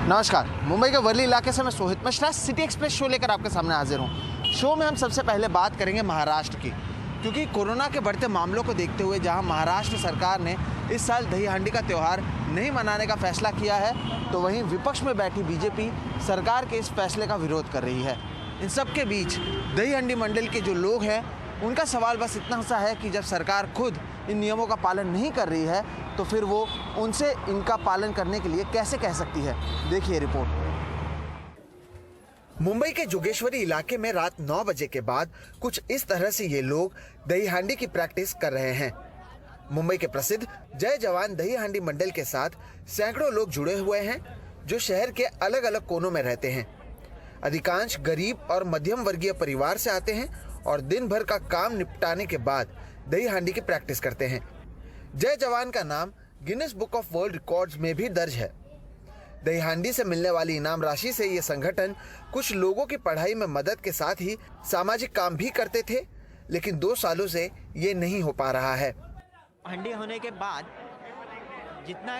नमस्कार, मुंबई के वर्ली इलाके से मैं Sohit Mishra city express show लेकर आपके सामने हाजिर हूँ। शो में हम सबसे पहले बात करेंगे महाराष्ट्र की, क्योंकि कोरोना के बढ़ते मामलों को देखते हुए जहां महाराष्ट्र सरकार ने इस साल दही हांडी का त्यौहार नहीं मनाने का फैसला किया है, तो वहीं विपक्ष में बैठी बीजेपी सरकार के इस फैसले का विरोध कर रही है। इन सब के बीच दही हांडी मंडल के जो लोग हैं उनका सवाल बस इतना सा है कि जब सरकार खुद इन नियमों का पालन नहीं कर रही है तो फिर वो उनसे इनका पालन करने के लिए कैसे कह सकती है। देखिए रिपोर्ट। मुंबई के जोगेश्वरी इलाके में रात 9 बजे के बाद कुछ इस तरह से ये लोग दही हांडी की प्रैक्टिस कर रहे हैं। मुंबई के प्रसिद्ध जय जवान दही हांडी मंडल के साथ सैकड़ों लोग जुड़े हुए हैं जो शहर के अलग अलग कोनों में रहते हैं। अधिकांश गरीब और मध्यम वर्गीय परिवार से आते हैं और दिन भर का काम निपटाने के बाद दही हांडी की प्रैक्टिस करते हैं। जय जवान का नाम Guinness book of world records में भी दर्ज है। दही हांडी से मिलने वाली इनाम राशि से ये संगठन कुछ लोगों की पढ़ाई में मदद के साथ ही सामाजिक काम भी करते थे, लेकिन 2 सालों से ये नहीं हो पा रहा है। हांडी होने के बाद जितना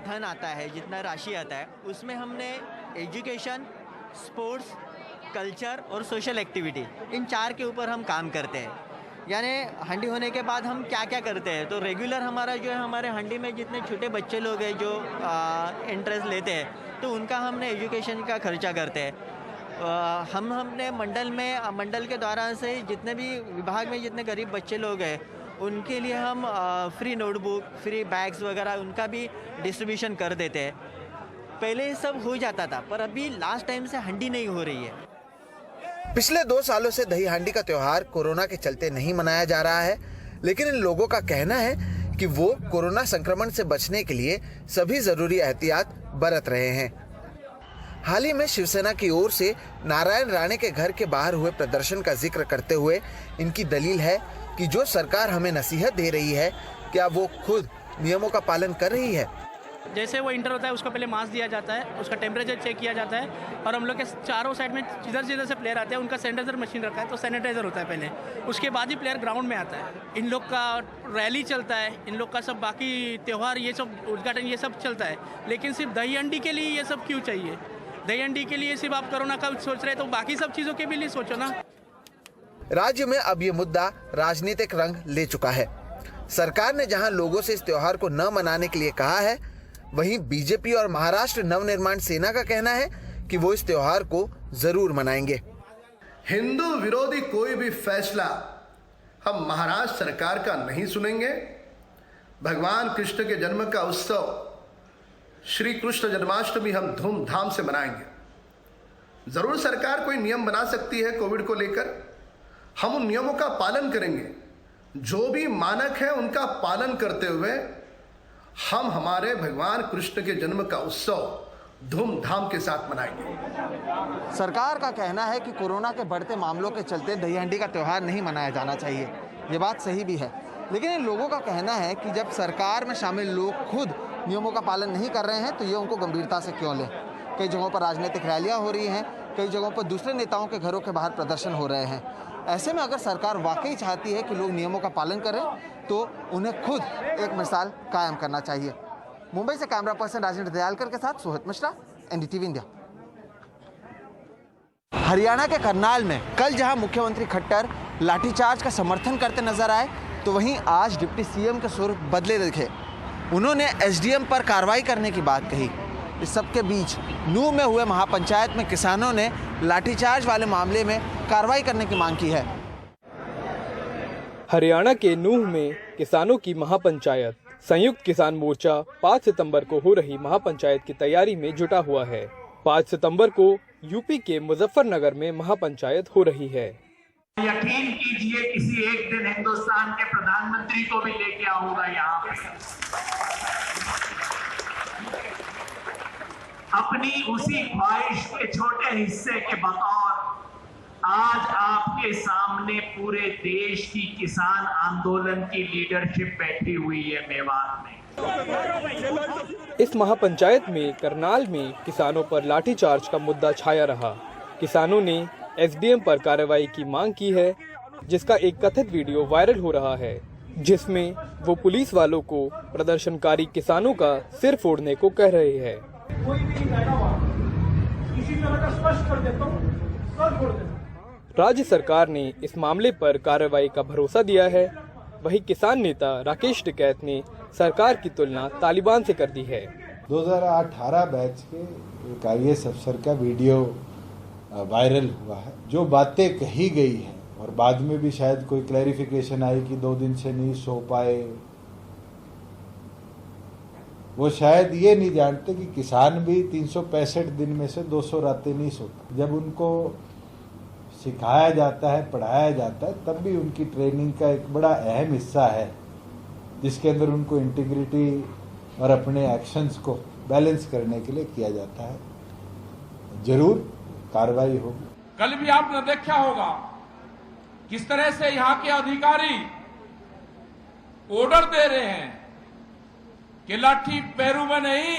धन आता है, जितना राशि आता है, उसमें हमने एजुकेशन, स्पोर्ट्स, कल्चर और सोशल एक्टिविटी, इन 4 के ऊपर हम काम करते हैं। यानी हांडी होने के बाद हम क्या क्या करते हैं, तो रेगुलर हमारा जो है, हमारे हांडी में जितने छोटे बच्चे लोग हैं जो इंटरेस्ट लेते हैं, तो उनका हमने एजुकेशन का खर्चा करते हैं। हमने मंडल के द्वारा से जितने भी विभाग में जितने गरीब बच्चे लोग हैं उनके लिए हम फ्री नोटबुक, फ्री बैग्स वगैरह उनका भी डिस्ट्रीब्यूशन कर देते हैं। पहले ये सब हो जाता था, पर अभी लास्ट टाइम से हांडी नहीं हो रही है। पिछले 2 सालों से दही हांडी का त्योहार कोरोना के चलते नहीं मनाया जा रहा है, लेकिन इन लोगों का कहना है कि वो कोरोना संक्रमण से बचने के लिए सभी जरूरी एहतियात बरत रहे हैं। हाल ही में शिवसेना की ओर से नारायण राणे के घर के बाहर हुए प्रदर्शन का जिक्र करते हुए इनकी दलील है कि जो सरकार हमें नसीहत दे रही है, क्या वो खुद नियमों का पालन कर रही है। जैसे वो इंटर होता है उसको पहले मास्क दिया जाता है, उसका टेम्परेचर चेक किया जाता है, और हम लोग के चारों साइड में जिधर से प्लेयर आते हैं उनका सैनिटाइजर मशीन रखा है, तो सैनिटाइजर होता है पहले, उसके बाद ही प्लेयर ग्राउंड में आता है। इन लोग का रैली चलता है, इन लोग का सब बाकी त्यौहार ये सब उद्घाटन ये सब चलता है, लेकिन सिर्फ दही हांडी के लिए ये सब क्यों चाहिए? दही हांडी के लिए सिर्फ आप कोरोना का सोच रहे हैं तो बाकी सब चीज़ों के भी लिए सोचो ना। राज्य में अब ये मुद्दा राजनीतिक रंग ले चुका है। सरकार ने जहां लोगों से इस त्योहार को न मनाने के लिए कहा है, वहीं बीजेपी और महाराष्ट्र नवनिर्माण सेना का कहना है कि वो इस त्योहार को जरूर मनाएंगे। हिंदू विरोधी कोई भी फैसला हम महाराष्ट्र सरकार का नहीं सुनेंगे। भगवान कृष्ण के जन्म का उत्सव श्री कृष्ण जन्माष्टमी हम धूमधाम से मनाएंगे। जरूर सरकार कोई नियम बना सकती है कोविड को लेकर, हम उन नियमों का पालन करेंगे। जो भी मानक है उनका पालन करते हुए हम हमारे भगवान कृष्ण के जन्म का उत्सव धूमधाम के साथ मनाएंगे। सरकार का कहना है कि कोरोना के बढ़ते मामलों के चलते दही हांडी का त्यौहार नहीं मनाया जाना चाहिए। ये बात सही भी है, लेकिन इन लोगों का कहना है कि जब सरकार में शामिल लोग खुद नियमों का पालन नहीं कर रहे हैं तो ये उनको गंभीरता से क्यों लें। कई जगहों पर राजनीतिक रैलियां हो रही हैं, कई जगहों पर दूसरे नेताओं के घरों के बाहर प्रदर्शन हो रहे हैं। ऐसे में अगर सरकार वाकई चाहती है कि लोग नियमों का पालन करें तो उन्हें खुद एक मिसाल कायम करना चाहिए। मुंबई से कैमरा पर्सन राजेंद्र दयालकर के साथ सोहित मिश्रा, एनडीटीवी इंडिया। हरियाणा के करनाल में कल जहां मुख्यमंत्री खट्टर लाठीचार्ज का समर्थन करते नजर आए, तो वहीं आज डिप्टी सीएम के सुर बदले दिखे। उन्होंने एसडीएम पर कार्रवाई करने की बात कही। इस सबके बीच नूह में हुए महापंचायत में किसानों ने लाठीचार्ज वाले मामले में कार्रवाई करने की मांग की है। हरियाणा के नूह में किसानों की महापंचायत। संयुक्त किसान मोर्चा 5 सितंबर को हो रही महापंचायत की तैयारी में जुटा हुआ है। 5 सितंबर को यूपी के मुजफ्फरनगर में महापंचायत हो रही है। यकीन कीजिए किसी एक दिन हिंदुस्तान के प्रधानमंत्री को भी लेके आऊंगा यहाँ पे। अपनी उसी ख्वाहिश के छोटे हिस्से के बतौर आज आपके सामने पूरे देश की किसान आंदोलन की लीडरशिप बैठी हुई है मेवात में। इस महापंचायत में करनाल में किसानों पर लाठीचार्ज का मुद्दा छाया रहा। किसानों ने एसडीएम पर कार्रवाई की मांग की है, जिसका एक कथित वीडियो वायरल हो रहा है, जिसमें वो पुलिस वालों को प्रदर्शनकारी किसानों का सिर फोड़ने को कह रहे हैं। किसी तरह का स्पष्ट कर देता हूँ, सर छोड़ देता। राज्य सरकार ने इस मामले पर कार्रवाई का भरोसा दिया है। वहीं किसान नेता राकेश टिकैत ने सरकार की तुलना तालिबान से कर दी है। 2018 बैच के एक IAS अफसर का वीडियो वायरल हुआ है, जो बातें कही गई हैं और बाद में भी शायद कोई क्लैरिफिकेशन आई कि 2 दिन से नहीं सो पाए, वो शायद ये नहीं जानते कि किसान भी 365 दिन में से 200 रातें नहीं सोते। जब उनको सिखाया जाता है, पढ़ाया जाता है, तब भी उनकी ट्रेनिंग का एक बड़ा अहम हिस्सा है जिसके अंदर उनको इंटीग्रिटी और अपने एक्शंस को बैलेंस करने के लिए किया जाता है। जरूर कार्रवाई होगी। कल भी आपने देखा होगा किस तरह से यहाँ के अधिकारी ऑर्डर दे रहे हैं कि लाठी पैरों में नहीं,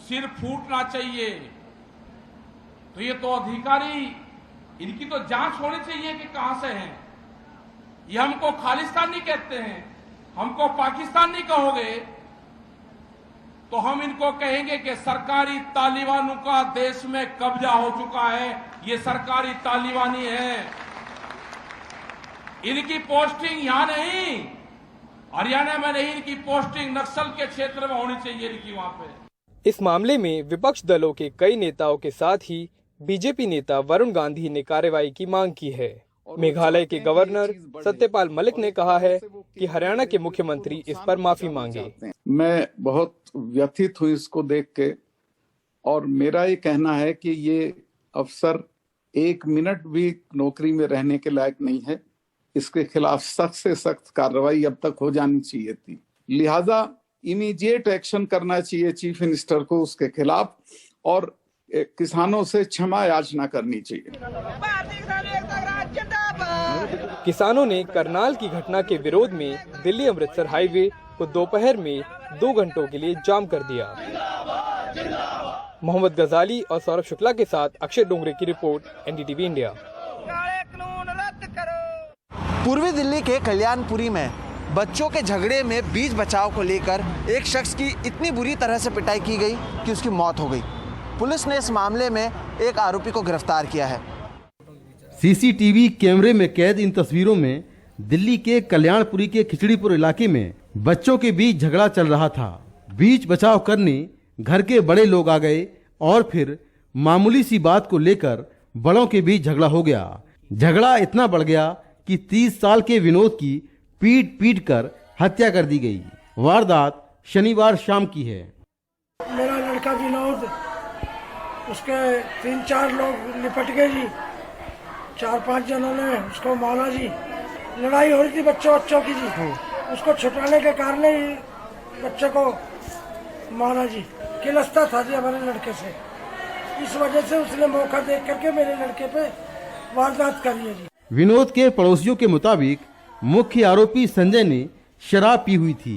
सिर फूटना चाहिए। तो ये तो अधिकारी, इनकी तो जांच होनी चाहिए कि कहां से हैं। ये हमको खालिस्तानी कहते हैं, हमको पाकिस्तानी कहोगे तो हम इनको कहेंगे कि सरकारी तालिबानों का देश में कब्जा हो चुका है, ये सरकारी तालिबानी है। इनकी पोस्टिंग यहां नहीं, हरियाणा में नहीं, इनकी पोस्टिंग नक्सल के क्षेत्र में होनी चाहिए इनकी वहां पे। इस मामले में विपक्ष दलों के कई नेताओं के साथ ही बीजेपी नेता वरुण गांधी ने कार्रवाई की मांग की है। मेघालय के गवर्नर सत्यपाल मलिक ने कहा है कि हरियाणा के मुख्यमंत्री इस पर माफी मांगे। मैं बहुत व्यथित हूं इसको देख के, और मेरा ये कहना है कि ये अफसर 1 मिनट भी नौकरी में रहने के लायक नहीं है। इसके खिलाफ सख्त से सख्त कार्रवाई अब तक हो जानी चाहिए थी। लिहाजा इमीडिएट एक्शन करना चाहिए चीफ मिनिस्टर को उसके खिलाफ, और किसानों से क्षमा याचना करनी चाहिए। किसानों ने करनाल की घटना के विरोध में दिल्ली अमृतसर हाईवे को दोपहर में 2 घंटों के लिए जाम कर दिया। मोहम्मद गजाली और सौरभ शुक्ला के साथ अक्षय डोंगरे की रिपोर्ट, NDTV इंडिया। पूर्वी दिल्ली के कल्याणपुरी में बच्चों के झगड़े में बीच बचाव को लेकर एक शख्स की इतनी बुरी तरह से पिटाई की गई कि उसकी मौत हो गई। पुलिस ने इस मामले में एक आरोपी को गिरफ्तार किया है। CCTV कैमरे में कैद इन तस्वीरों में दिल्ली के कल्याणपुरी के खिचड़ीपुर इलाके में बच्चों के बीच झगड़ा चल रहा था। बीच बचाव करने घर के बड़े लोग आ गए और फिर मामूली सी बात को लेकर बड़ों के बीच झगड़ा हो गया। झगड़ा इतना बढ़ गया कि 30 साल के विनोद की पीट कर हत्या कर दी गई। वारदात शनिवार शाम की है। मेरा लड़का विनोद, उसके 3-4 लोग निपट गए जी। 4-5 जनों ने उसको मारा जी। लड़ाई हो रही थी बच्चों की जी। उसको छुटाने के कारण ही बच्चे को मारा जी। खिलस्ता था जी हमारे लड़के से, इस वजह से उसने मौका देख करके मेरे लड़के पे वारदात करी है जी। विनोद के पड़ोसियों के मुताबिक मुख्य आरोपी संजय ने शराब पी हुई थी।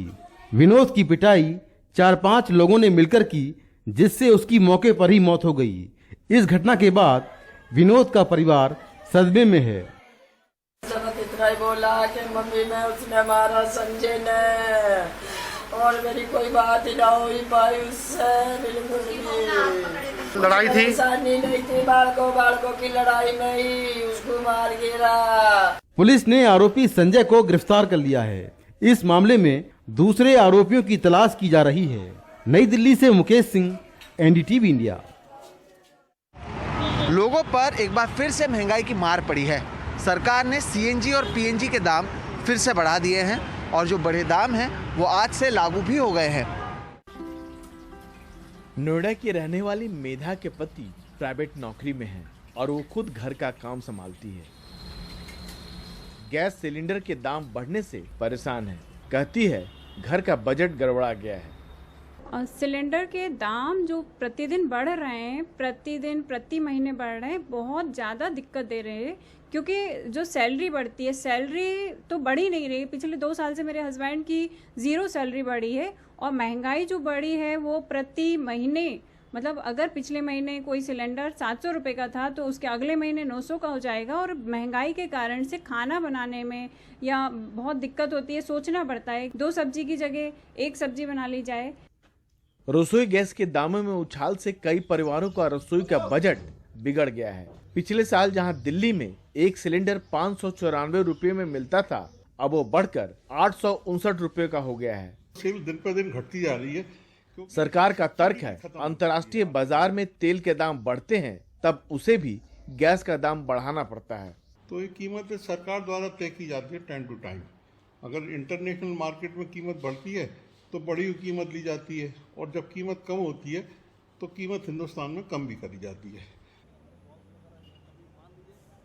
विनोद की पिटाई 4-5 लोगों ने मिलकर की, जिससे उसकी मौके पर ही मौत हो गई। इस घटना के बाद विनोद का परिवार सदमे में है। इतना ही बोला कि मम्मी में उसने मारा संजय ने, और मेरी कोई बात ही ना हुई पाई उससे, बिल्कुल भी लड़ाई थी, नहीं थी। बालकों की लड़ाई में ही उसको मार गिरा। पुलिस ने आरोपी संजय को गिरफ्तार कर लिया है। इस मामले में दूसरे आरोपियों की तलाश की जा रही है। नई दिल्ली से मुकेश सिंह, NDTV इंडिया। लोगों पर एक बार फिर से महंगाई की मार पड़ी है। सरकार ने CNG और PNG के दाम फिर से बढ़ा दिए हैं और जो बढ़े दाम हैं वो आज से लागू भी हो गए हैं। नोएडा की रहने वाली मेधा के पति प्राइवेट नौकरी में हैं और वो खुद घर का काम संभालती है। गैस सिलेंडर के दाम बढ़ने से परेशान है। कहती है घर का बजट गड़बड़ा गया है। सिलेंडर के दाम जो प्रतिदिन बढ़ रहे हैं, प्रति महीने बढ़ रहे हैं, बहुत ज़्यादा दिक्कत दे रहे हैं। क्योंकि जो सैलरी बढ़ती है, सैलरी तो बढ़ ही नहीं रही। पिछले 2 साल से मेरे हस्बैंड की 0 सैलरी बढ़ी है, और महंगाई जो बढ़ी है वो प्रति महीने, मतलब अगर पिछले महीने कोई सिलेंडर 700 रुपये का था तो उसके अगले महीने 900 का हो जाएगा। और महंगाई के कारण से खाना बनाने में या बहुत दिक्कत होती है, सोचना पड़ता है 2 सब्जी की जगह 1 सब्जी बना ली जाए। रसोई गैस के दामों में उछाल से कई परिवारों का रसोई का बजट बिगड़ गया है। पिछले साल जहां दिल्ली में एक सिलेंडर 594 रुपए में मिलता था, अब वो बढ़कर 859 रुपए का हो गया है। सेल दिन पर दिन घटती जा रही है। सरकार का तर्क है, अंतर्राष्ट्रीय बाजार में तेल के दाम बढ़ते हैं तब उसे भी गैस का दाम बढ़ाना पड़ता है। तो ये कीमत सरकार द्वारा तय की जाती है टाइम टू टाइम। अगर इंटरनेशनल मार्केट में कीमत बढ़ती है तो बड़ी हुई कीमत ली जाती है, और जब कीमत कम होती है तो कीमत हिंदुस्तान में कम भी करी जाती है।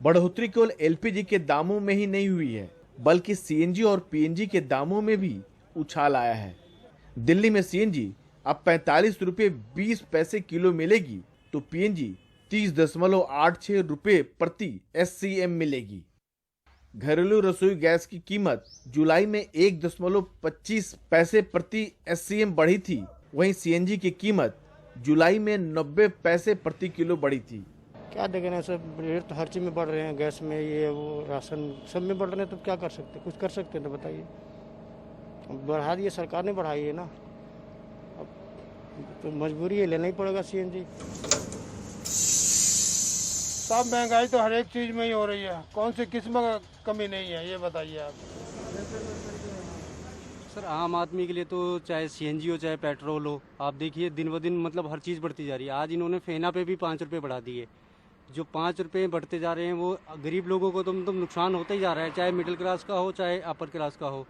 बढ़ोतरी केवल एलपीजी के दामों में ही नहीं हुई है, बल्कि सीएनजी और पीएनजी के दामों में भी उछाल आया है। दिल्ली में सीएनजी अब 45 रुपए 20 पैसे किलो मिलेगी तो पीएनजी 30.86 रुपए प्रति SCM मिलेगी। घरेलू रसोई गैस की कीमत जुलाई में 1.25 पैसे प्रति SCM बढ़ी थी, वहीं सीएनजी की कीमत जुलाई में 90 पैसे प्रति किलो बढ़ी थी। क्या देखें ना, सब रेट तो हर चीज़ में बढ़ रहे हैं, गैस में, ये वो राशन सब में बढ़ रहे हैं, तो क्या कर सकते, कुछ कर सकते हैं तो बताइए। बढ़ा दिए, सरकार ने बढ़ाई है ना, अब तो मजबूरी है, लेना ही पड़ेगा सीएनजी। सब महंगाई तो हर एक चीज़ में ही हो रही है, कौन सी किस्म का कमी नहीं है, ये बताइए आप। सर आम आदमी के लिए तो चाहे सीएनजी हो चाहे पेट्रोल हो, आप देखिए दिन ब दिन मतलब हर चीज़ बढ़ती जा रही है। आज इन्होंने फेना पे भी 5 रुपये बढ़ा दिए। जो 5 रुपये बढ़ते जा रहे हैं वो गरीब लोगों को तो मतलब नुकसान होता ही जा रहा है, चाहे मिडिल क्लास का हो चाहे अपर क्लास का हो।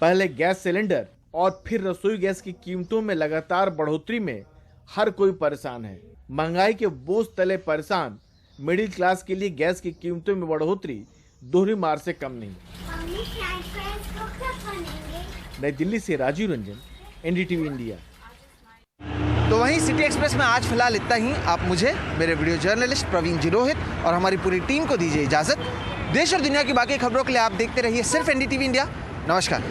पहले गैस सिलेंडर और फिर रसोई गैस की कीमतों में लगातार बढ़ोतरी में हर कोई परेशान है। महंगाई के बोझ तले परेशान मिडिल क्लास के लिए गैस की कीमतों में बढ़ोतरी दोहरी मार से कम नहीं। नई दिल्ली से राजीव रंजन, NDTV इंडिया। तो वहीं सिटी एक्सप्रेस में आज फिलहाल इतना ही। आप मुझे, मेरे वीडियो जर्नलिस्ट प्रवीण जी रोहित और हमारी पूरी टीम को दीजिए इजाजत। देश और दुनिया की बाकी खबरों के लिए आप देखते रहिए सिर्फ NDTV इंडिया। नमस्कार।